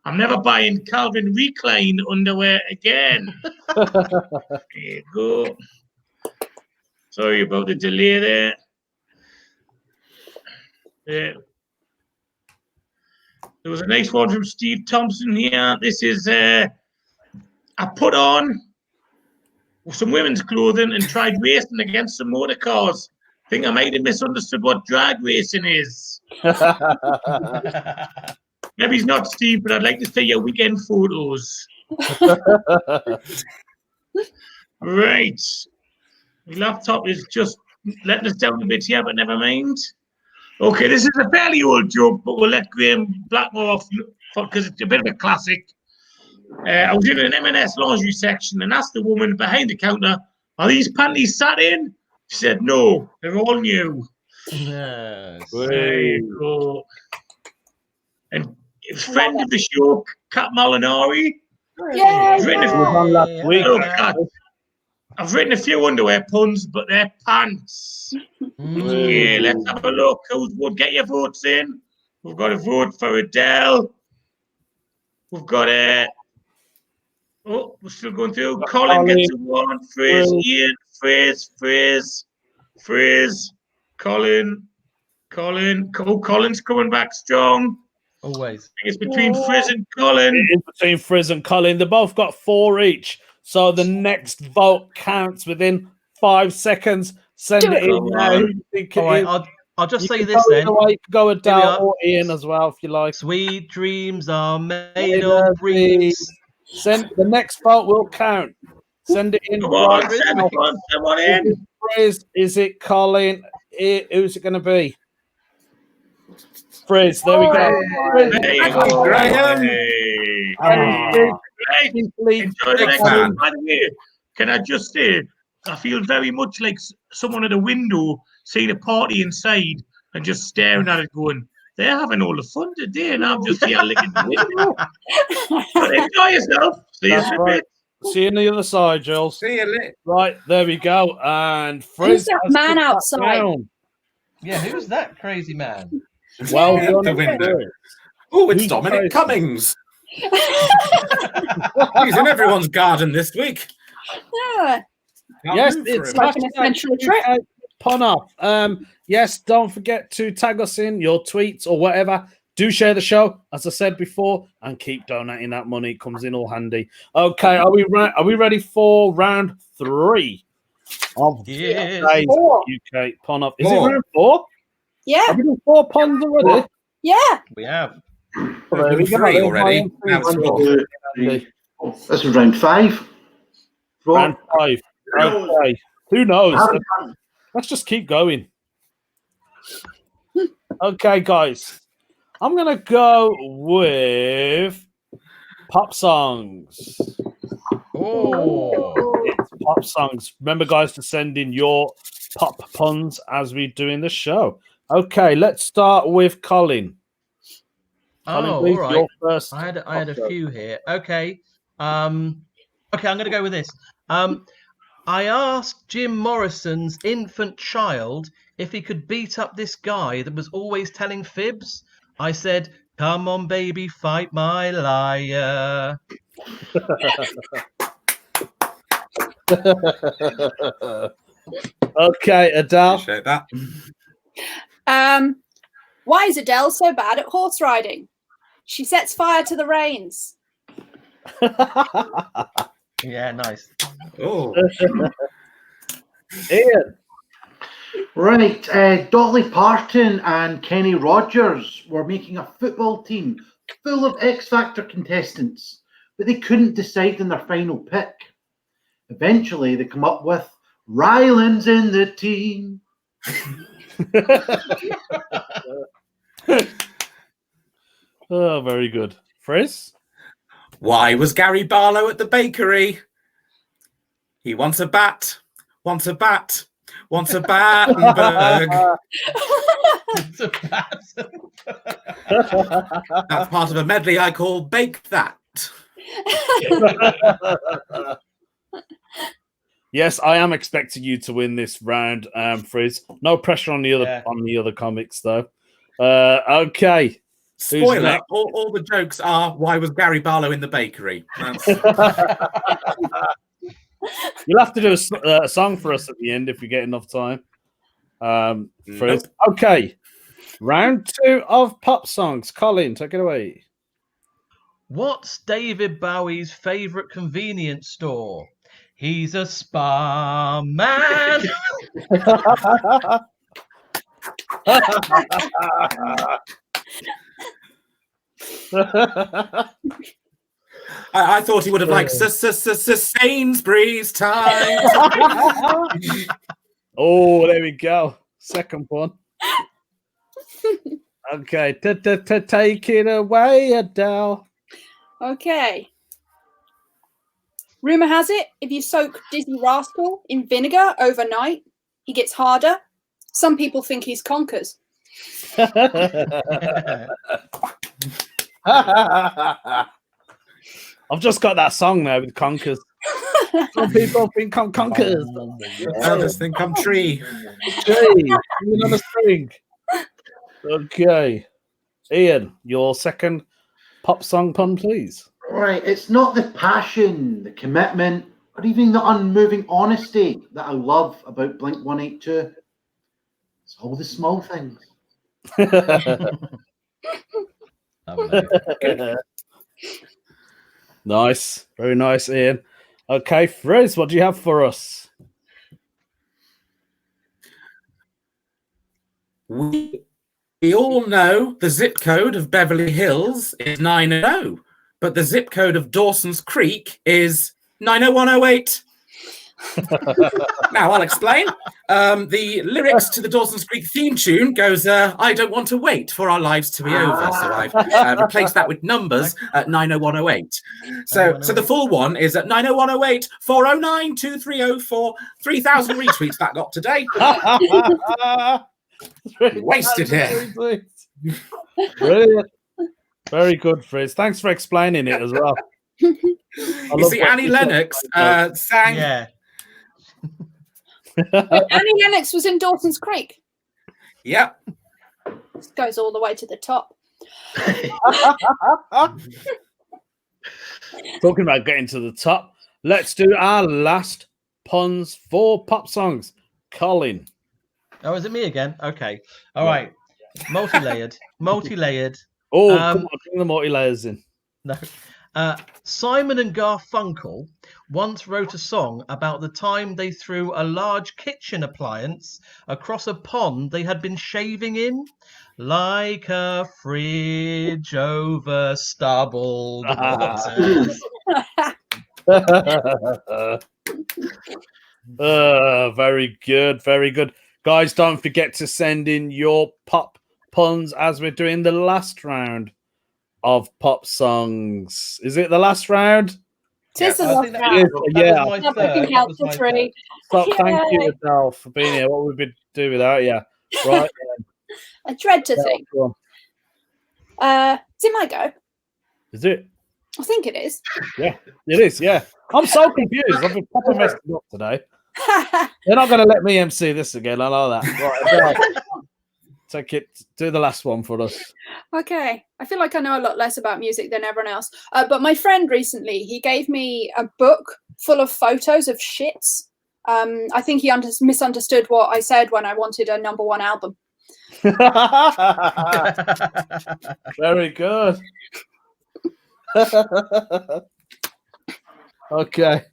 I'm never buying Calvin Recline underwear again. There you go. Sorry about the delay there. There was a nice one from Steve Thompson here. This is, I put on some women's clothing and tried racing against some motor cars. Think I might have misunderstood what drag racing is. Maybe it's not Steve, but I'd like to see your weekend photos. Right. My laptop is just letting us down a bit here, but never mind. Okay, this is a fairly old joke, but we'll let Graham Blackmore off because it's a bit of a classic. I was in an M&S lingerie section and asked the woman behind the counter, "Are these panties satin?" She said, "No, they're all new." Yes. There you go. And friend of the show, Kat Molinari. Yay! I've written a few underwear puns, but they're pants. Yeah, let's have a look. Who's would get your votes in? We've got a vote for Adele. We've got we're still going through. Colin gets a one. Friz, Iain, Friz, Colin. Oh, Colin's coming back strong. Always. It's between Friz and Colin. It's between Friz and Colin. They both got 4 each. So the next vote counts within 5 seconds. Send it in now. All right, I'll just say this then. Go Adele or Iain as well if you like. Sweet dreams are made of dreams. Send the next vote will count. Send it in. Come on, someone in. Is it Colin? Who's it going to be? Friz. There we go. Enjoy the next one. By the way, can I just say, I feel very much like someone at a window seeing a party inside and just staring at it going, they're having all the fun today and I'm just here licking the window. But enjoy yourself. See you in a bit. See you on the other side, Jules. See you later. Right, there we go. And Friz Who's that man outside? Yeah, who's that crazy man? Well Out the window. Oh, it's Dominic Cummings. He's in everyone's garden this week. Yeah. Yes, it's like an essential trip. UKPunOff. Yes, don't forget to tag us in your tweets or whatever. Do share the show, as I said before, and keep donating that money. It comes in all handy. Okay, are we ready for round 3 of today's UKPunOff? Is it round 4? Yeah. Have we done 4 puns already? Yeah. We have. There we go. 3 already. Now it's 4. This is round 5. Round 5. Okay. Who knows? Let's just keep going. Okay, guys. I'm going to go with pop songs. Oh. It's pop songs. Remember, guys, to send in your pop puns as we do in the show. Okay, let's start with Colin. Colin, Oh, please, all right. you're first. I had a few here. Okay. Okay, I'm going to go with this. I asked Jim Morrison's infant child if he could beat up this guy that was always telling fibs. I said, "Come on, baby, fight my liar." Okay, Adele. Appreciate that. Why is Adele so bad at horse riding? She sets fire to the reins. Yeah, nice. Oh, Ian. Right, Dolly Parton and Kenny Rogers were making a football team full of X Factor contestants, but they couldn't decide on their final pick. Eventually, they come up with Ryland's in the team. Oh, very good. Friz? why was Gary Barlow at the bakery? He wants a bat, wants a bat, wants a Battenberg. It's a bat. That's part of a medley I call Bake That. Yes, I am expecting you to win this round, Friz. No pressure on the other comics, though. Okay. Spoiler, all the jokes are, why was Gary Barlow in the bakery? You'll have to do a song for us at the end if we get enough time. Friz. Nope. Okay. Round 2 of pop songs. Colin, take it away. What's David Bowie's favourite convenience store? He's a Spar Man. I thought he would have liked Sainsbury's time. Oh, there we go. Second one. Okay, take it away, Adele. Okay. Rumour has it, if you soak Dizzy Rascal in vinegar overnight, he gets harder. Some people think he's conkers. I've just got that song now with conkers. Some people think I'm conkers. Others think I'm tree. Tree, on a string. Okay. Ian, your second pop song pun, please. Right, it's not the passion, the commitment, or even the unmoving honesty that I love about Blink 182. It's all the small things. Nice. Very nice, Ian. Okay, Friz, what do you have for us? We all know the zip code of Beverly Hills is 900, but the zip code of Dawson's Creek is 90108. Now I'll explain. The lyrics to the Dawson's Creek theme tune goes, I don't want to wait for our lives to be over. So I've replaced that with numbers at 90108. So the full one is at 90108 409 2304 3000 retweets that got today. Wasted here. Brilliant. Very good, Friz. Thanks for explaining it as well. You see, Annie Lennox sang. Yeah. Annie Lennox was in Dawson's Creek. Yep. This goes all the way to the top. Talking about getting to the top, let's do our last puns for pop songs. Colin. Oh, is it me again? Okay. All right. Multi-layered. Oh, come on, bring the multi-layers in. No. Simon and Garfunkel once wrote a song about the time they threw a large kitchen appliance across a pond they had been shaving in, like a fridge over stubbled waters. Very good, very good. Guys, don't forget to send in your pop puns as we're doing the last round of pop songs. Is it the last round? It is the last round. Yeah. So thank you, Adele, for being here. What would we do without you? Right. I dread to think. Is it my go? Is it? I think it is. Yeah, it is. Yeah. I'm so confused. I've been proper messed up today. They're not going to let me MC this again. I know that. Right, take it. Do the last one for us. Okay. I feel like I know a lot less about music than everyone else. But my friend recently, he gave me a book full of photos of shits. I think he misunderstood what I said when I wanted a #1 album. Very good. Okay.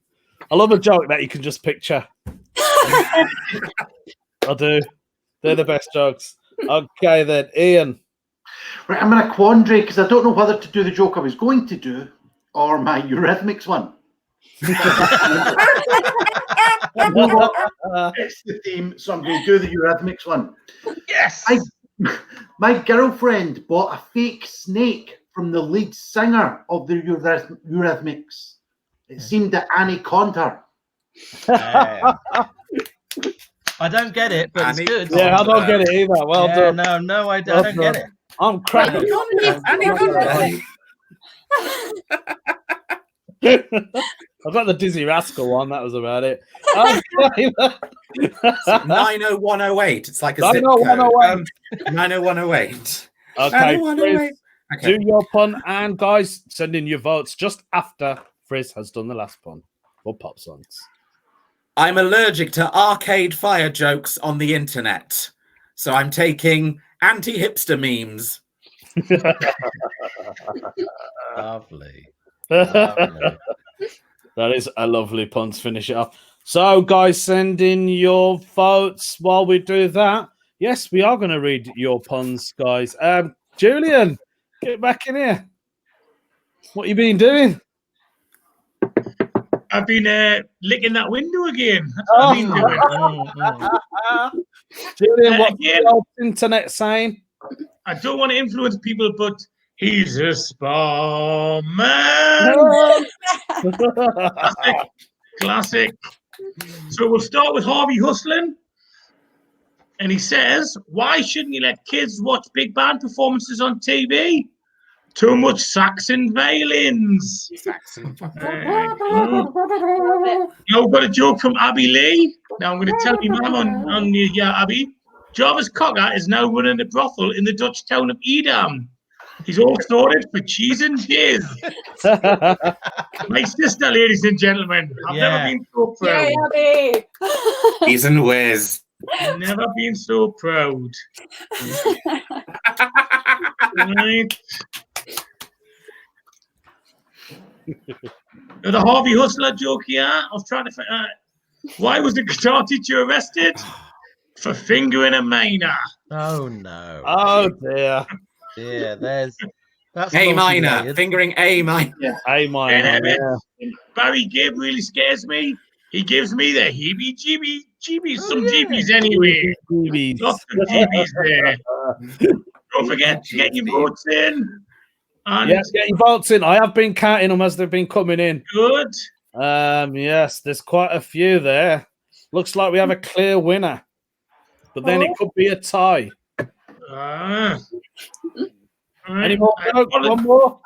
I love a joke that you can just picture. I do. They're the best jokes. Okay, then. Iain. Right, I'm in a quandary because I don't know whether to do the joke I was going to do or my Eurythmics one. It's the theme, so I'm going to do the Eurythmics one. Yes. My girlfriend bought a fake snake from the lead singer of the Eurythmics. It seemed that Annie conned her. I don't get it, but it's good. Yeah, I don't get it either. Well done. No, I don't get it. I'm cracking. I got the Dizzy Rascal one. That was about it. Okay. 90108. It's like a zip 90108. code. 90108. Okay, 90108. Frizz, do your pun, and guys, send in your votes just after Friz has done the last pun for pop songs. I'm allergic to arcade fire jokes on the internet, so I'm taking anti-hipster memes. Lovely. That is a lovely pun to finish it off. So, guys, send in your votes while we do that. Yes, we are going to read your puns, guys. Julian, get back in here. What you been doing? I've been licking that window again. That's what I've been doing. Julian, what's again, the old internet saying? I don't want to influence people, but he's a Spar Man. Classic. So we'll start with Harvey Hustling. And he says, why shouldn't you let kids watch big band performances on TV? Too much sax and violins. Now we've got a joke from Abby Lee. Now I'm going to tell my mum on the Abby. Jarvis Cocker is now running a brothel in the Dutch town of Edam. He's all sorted for cheese and jizz. My sister, ladies and gentlemen. I've never been so proud. Yay, Abby. He's and whiz. Never been so proud. Right. The Harvey Hustler joke here. I was trying to find why was the guitar teacher arrested? For fingering a minor. Oh no. Oh dear. Yeah, that's A minor. multi-layered. Fingering A minor. Yeah. A minor. Yeah. Barry Gibb really scares me. He gives me the heebie-jeebies, some jeebies anyway. Jeebies. Lots of jeebies there. Don't forget to get your votes in. And Yes, get your votes in. I have been counting them as they've been coming in. good. Yes, there's quite a few there. Looks like we have a clear winner, but then it could be a tie. Right. Any more? One more.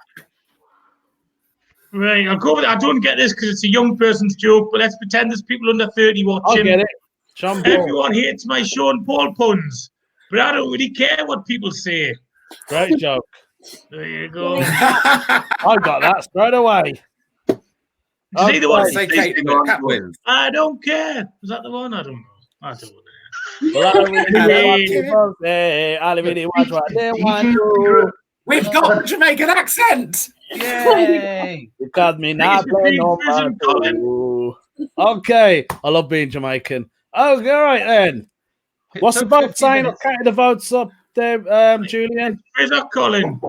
Right, I'll go with it. I don't get this because it's a young person's joke, but let's pretend there's people under 30 watching. I'll get it. John Paul. Everyone hates my Sean Paul puns, but I don't really care what people say. Great joke. There you go. I got that straight away. See the one? Say Kate Cat wins. I don't care. Was that the one? I don't know. I don't know. Well, I really want what they want to. We've got a Jamaican accent. Yay! Because me not play no more. Okay, I love being Jamaican. Okay, all right then. What's the vote saying? I've counted the votes up there, Julian. Friz or Colin?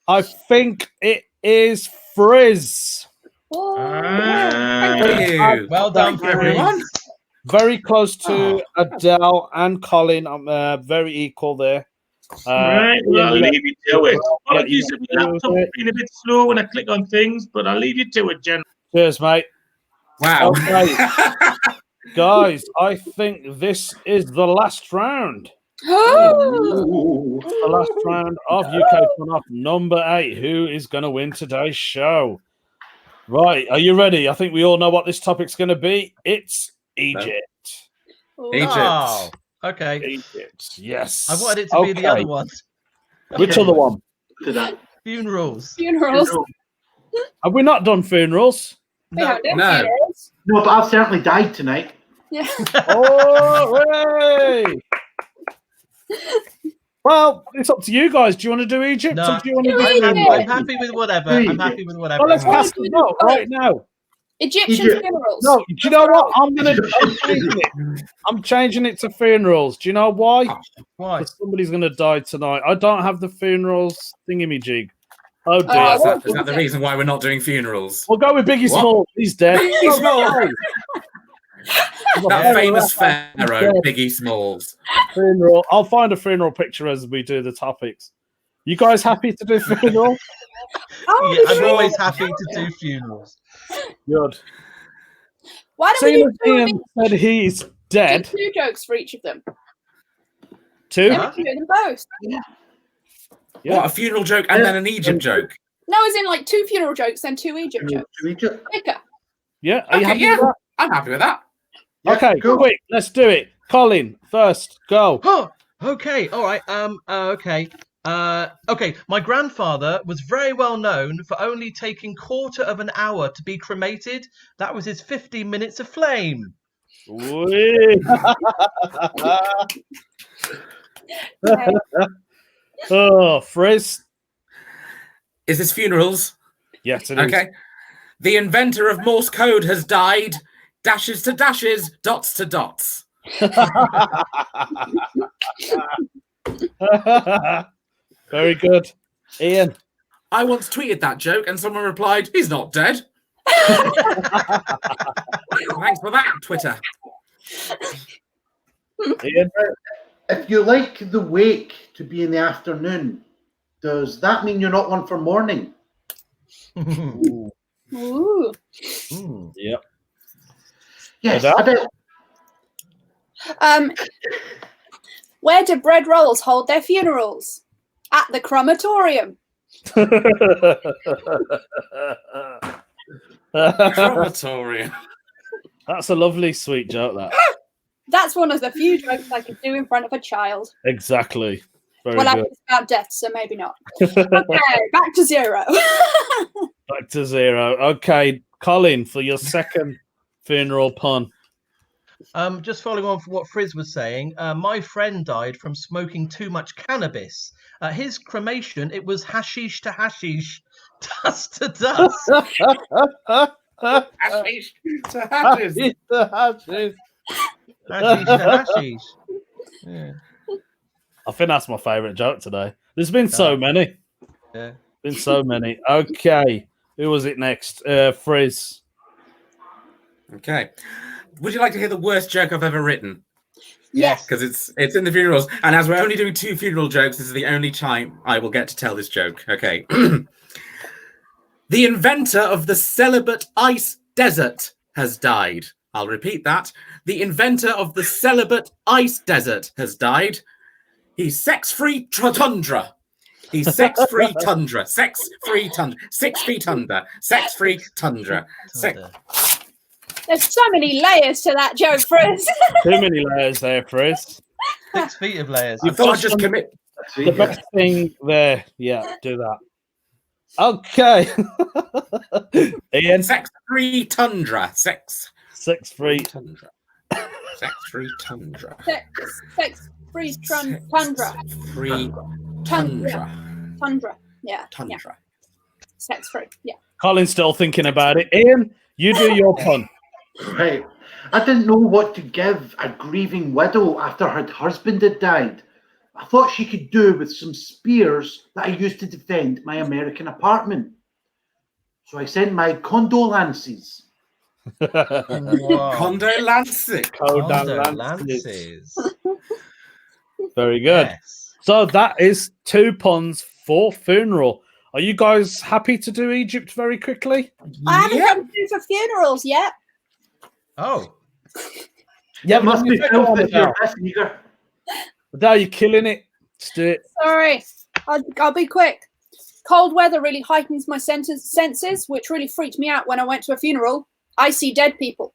I think it is Friz. Thank you. Well done, Thank you, everyone. Friz. Very close to Adele and Colin. I'm very equal there. Right, well, I'll leave you to it. Yeah, Apologies if my laptop being a bit slow when I click on things, but I'll leave you to it, Jen. Cheers, mate. Wow. Okay. Guys, I think this is the last round. The last round of UKPunOff number 8. Who is going to win today's show? Right, are you ready? I think we all know what this topic's going to be. It's Egypt. Egypt. Oh, okay. Egypt, yes. I wanted it to be the other one. Which other one? Funerals. Funerals. Have we not done funerals? We haven't done No. funerals. No, but I've certainly died tonight. Yeah. Oh, hooray! Well, it's up to you guys. Do you want to do Egypt? No, Or do you want to Do do Egypt. I'm happy with whatever. I'm happy with whatever. Well, let's Well, cast a vote right now. Egyptian Egypt. funerals. No, do you know what? I'm changing it. I'm changing it to funerals. Do you know why? Why? Because somebody's going to die tonight. I don't have the funerals thingamajig. Oh dear. Oh, Is that the reason why we're not doing funerals? We'll go with Biggie What? Small. He's dead. Biggie Small. That famous Pharaoh. pharaoh, Biggie Smalls. Funeral. I'll find a funeral picture as we do the topics. You guys happy to do funeral? Oh, Yeah, I'm sure. always happy to do funerals. Good. Why don't we Seeing do as two, Ian said he's dead. do two jokes for each of them? Two? Then we can do them both. Yeah. What, a funeral joke and then an Egypt joke? No, as in like two funeral jokes, then two Egypt jokes. Egypt. Quicker. Yeah. Are you Okay, happy yeah, with I'm happy with that. that? Okay, cool. quick. Let's do it. Colin, first. Go. Oh, okay, all right. Okay. Okay. My grandfather was very well known for only taking quarter of an hour to be cremated. That was his 15 minutes of flame. Whee. Okay. Oh, Friz. Is this funerals? Yes, it is. Okay. The inventor of Morse code has died. Dashes to dashes, dots to dots. Very good. Ian. I once tweeted that joke and someone replied, "He's not dead." Thanks for that, Twitter. Ian. If you like the wake to be in the afternoon, does that mean you're not one for morning? Ooh. Yep. Yes, Adele? Adele. Where do bread rolls hold their funerals? At the crematorium. Crematorium. That's a lovely, sweet joke, that. That's one of the few jokes I could do in front of a child. Exactly. Very Well, good. it's about death, so maybe not. Okay, back to zero. Back to zero. Okay, Colin, for your second funeral pun. Just following on from what Friz was saying, my friend died from smoking too much cannabis. His cremation, it was hashish to hashish, dust to dust. Hashish to hashish. Hashish to hashish. Yeah. I think that's my favourite joke today. There's been so many. Yeah. Been so many. Okay. Who was it next? Friz. Okay. Would you like to hear the worst joke I've ever written? Yes. Because it's in the funerals, and as we're only doing 2 funeral jokes, this is the only time I will get to tell this joke. Okay. The inventor of the celibate ice desert has died. I'll repeat that. The inventor of the celibate ice desert has died. He's sex-free tundra. He's sex-free tundra. Sex-free tundra. 6 feet under. Sex-free tundra. There's so many layers to that joke, Friz. Too many layers there, Friz. 6 feet of layers. I thought I'd just commit. The best thing there. Yeah, do that. Okay. Ian. Sex-free tundra. Sex-free. Tundra. Sex-free tundra. Sex free tundra. Free tundra. Tundra. Yeah. Tundra. Yeah. Sex free. Yeah. Colin's still thinking about it. Ian, you do your pun. Right. I didn't know what to give a grieving widow after her husband had died. I thought she could do with some spears that I used to defend my American apartment. So I sent my condolences. Wow. Condolences. Condolences. Very good. Yes. So that is 2 puns for funeral. Are you guys happy to do Egypt very quickly? I haven't done 2 for funerals yet. Oh. Yeah, It must be filth if you're this eager. Now you're killing it. Let's do it. Sorry. I'll be quick. Cold weather really heightens my senses, which really freaked me out when I went to a funeral. I see dead people.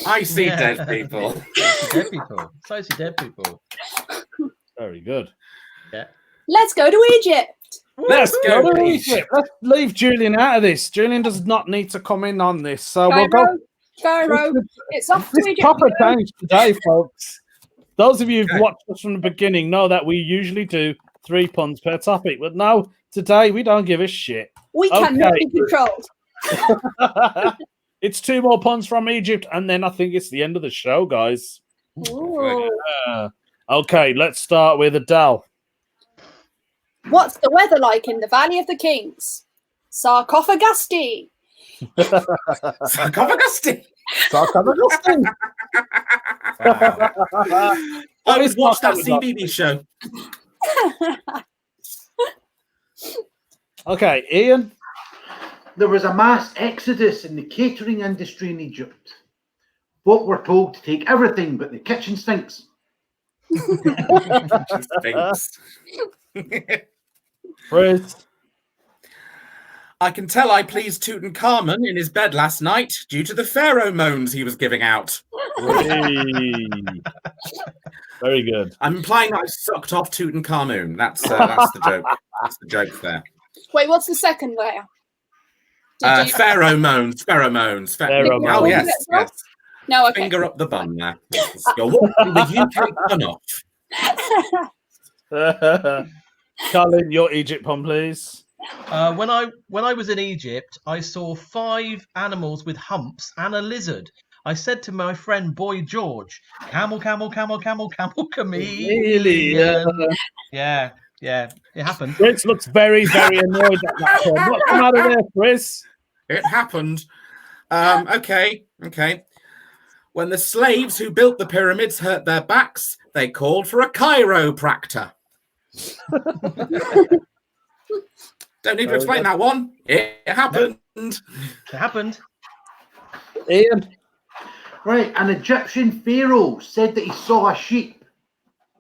I see dead people. Dead people. So I see dead people. Very good. Yeah. Let's go to Egypt. Let's go to Woo-hoo. Egypt. Let's leave Julian out of this. Julian does not need to come in on this. So we'll go. Cairo. It's off to This Egypt. proper change today, folks. Those of you who've Okay. watched us from the beginning know that we usually do 3 puns per topic. But no, today we don't give a shit. We cannot Okay. be controlled. It's 2 more puns from Egypt, and then I think it's the end of the show, guys. Ooh. Okay, let's start with Adele. What's the weather like in the Valley of the Kings? Sarcophagusty. Sarcophagus. Sarcophagus. I would watch that CBB show. Okay, Iain. There was a mass exodus in the catering industry in Egypt. Folk were told to take everything but the kitchen sinks. Thanks. Friz. I can tell I pleased Tutankhamun in his bed last night due to the pheromones he was giving out. Very good. I'm implying that I sucked off Tutankhamun. That's the joke. That's the joke there. Wait, what's the second layer? Pheromones. Pheromones. Oh, yes. No, okay. Finger up the bum there. You're walking with UKPunOff. Colin, your Egypt pun, please. When I was in Egypt, I saw 5 animals with humps and a lizard. I said to my friend Boy George, camel, camel, camel, camel, camel, chameleon. Yeah, it happened. Friz looks very, very annoyed at that pun. What's the matter there, Friz? It happened. Okay. When the slaves who built the pyramids hurt their backs, they called for a chiropractor. Don't need to explain that one. It happened. It happened. Iain. Right, an Egyptian pharaoh said that he saw a sheep.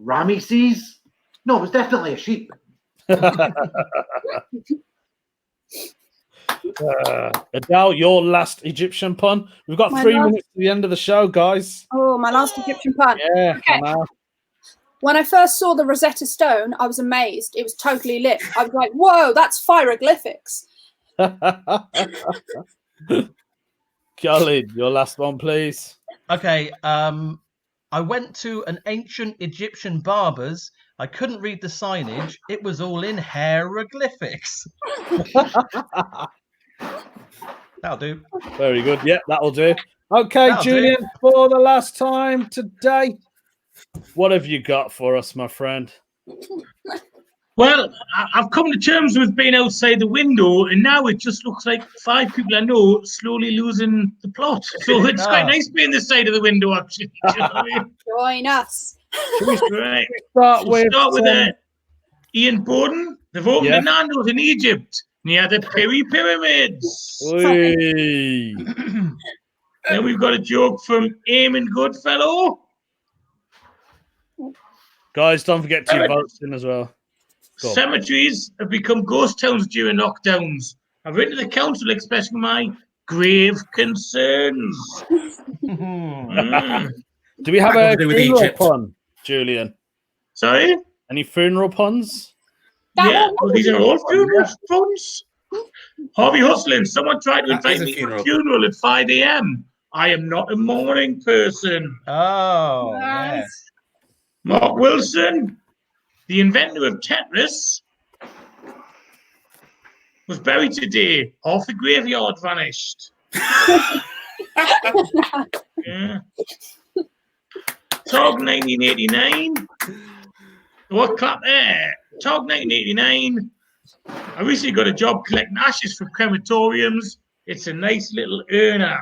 Ramesses? No, it was definitely a sheep. Adele, your last Egyptian pun. We've got My 3 last- minutes to the end of the show, guys. Oh, my last Egyptian pun. Yeah, Okay. I know. When I first saw the Rosetta Stone, I was amazed. It was totally lit. I was like, whoa, that's hieroglyphics. Colin, your last one, please. Okay, I went to an ancient Egyptian barber's. I couldn't read the signage. It was all in hieroglyphics. That'll do. Very good. Yeah, that'll do. Okay, That'll Julian, for the last time today, what have you got for us, my friend? Well, I've come to terms with being outside the window, and now it just looks like 5 people I know slowly losing the plot. So it's quite nice being this side of the window, actually. Do you know what I mean? Join us. Right. Start with Ian Borden. They've opened Yeah. a Nando's in Egypt near the Pyramids. Whee. Then we've got a joke from Eamon Goodfellow. Guys, don't forget to vote in as well. Go on. Cemeteries have become ghost towns during lockdowns. I've written to the council expressing my grave concerns. Do we have Nothing a to do with funeral Egypt. pun, Julian? Sorry? Any funeral puns? Yeah, well, these are all funeral puns. Harvey Hustling. Someone tried to That invite is a me to a funeral. funeral at 5 a.m. I am not a morning person. Oh, Nice. yeah. Mark Wilson, the inventor of Tetris, was buried today. Half the graveyard vanished. Yeah. Tog 1989. What clap there? Tog 1989. I recently got a job collecting ashes from crematoriums. It's a nice little earner.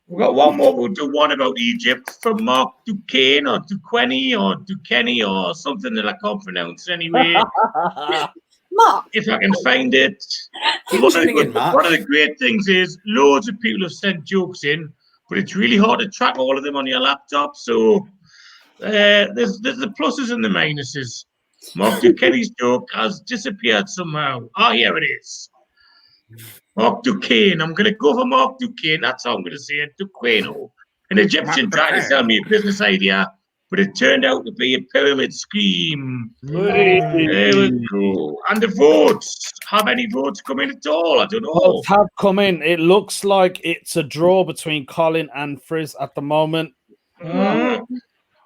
We've got one more. We'll do one about Egypt from Mark Duquesne or Duquesne or Duquesne or something that I can't pronounce anyway. Mark. If I can find it. One of the great things is loads of people have sent jokes in, but it's really hard to track all of them on your laptop. So there's the pluses and the minuses. Mark Duquesne's joke has disappeared somehow. Oh, here it is. Mark Duquesne. I'm going to go for Mark Duquesne. That's how I'm going to say it. Duquesne. An Egyptian tried to sell me a business idea, but it turned out to be a pyramid scheme. There we go. And the votes. Have any votes come in at all? I don't know. Votes have come in. It looks like it's a draw between Colin and Friz at the moment.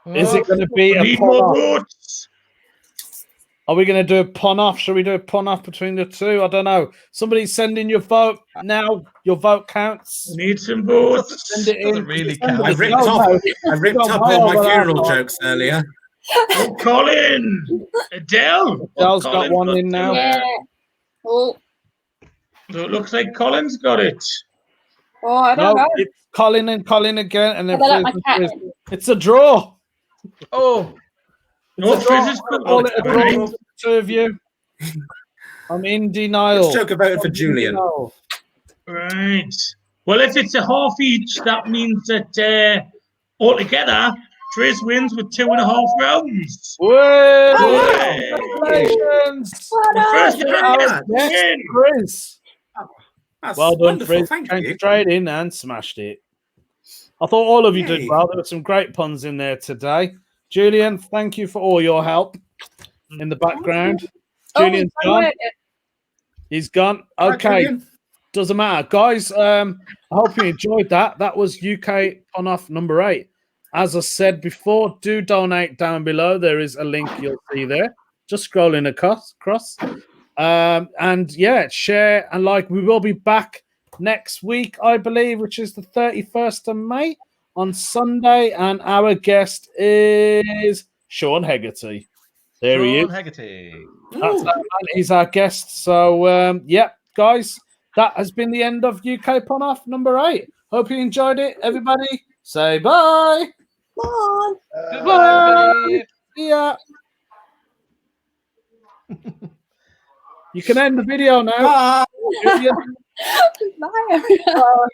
Is it going to be We a need pun more off? votes. Are we going to do a pun off? Shall we do a pun off between the two? I don't know. Somebody send in your vote now. Your vote counts. We need some votes. Send it in. Doesn't really Send count. it I've in. ripped No, off. no. I ripped Got up way all my over that funeral one. jokes earlier. Oh, Colin. Adele. Adele's got Colin one in now. Yeah. Oh, So it looks like Colin's got it. oh, I don't No, know. it's Colin and Colin again, and then I don't Friz like and my cat. Friz. It's a draw. Oh, No, It's a draw. Friz is I'll call it a draw right. for the two of you. I'm in This denial. joker voted for Julian. Right. Well, if it's a half each, that means that altogether, Friz wins with 2.5 rounds. Way! Way! Congratulations! Well The done. first Thank you round very Our much. next win. Friz. That's Well done, wonderful. Friz. Thank Came you. straight in and smashed it. I thought all of you did Yay. well. There were some great puns in there today. Julian, thank you for all your help in the background. Oh, Julian's he's gone. away. He's gone. Right, Okay. Julian. Doesn't matter. Guys, I hope you enjoyed that. That was UKPunOff number 8. As I said before, do donate down below. There is a link you'll see there. Just scrolling across. And yeah, share and like. We will be back next week, I believe, which is the 31st of May on Sunday. And our guest is Sean Hegarty. There he is. Sean Hegarty. That's Ooh. that man. He's our guest. So, yeah, guys, that has been the end of UKPunOff number 8. Hope you enjoyed it. Everybody, say bye. Mom. Goodbye, everybody. See ya. You can end the video now. Bye. Julian. Bye, everyone.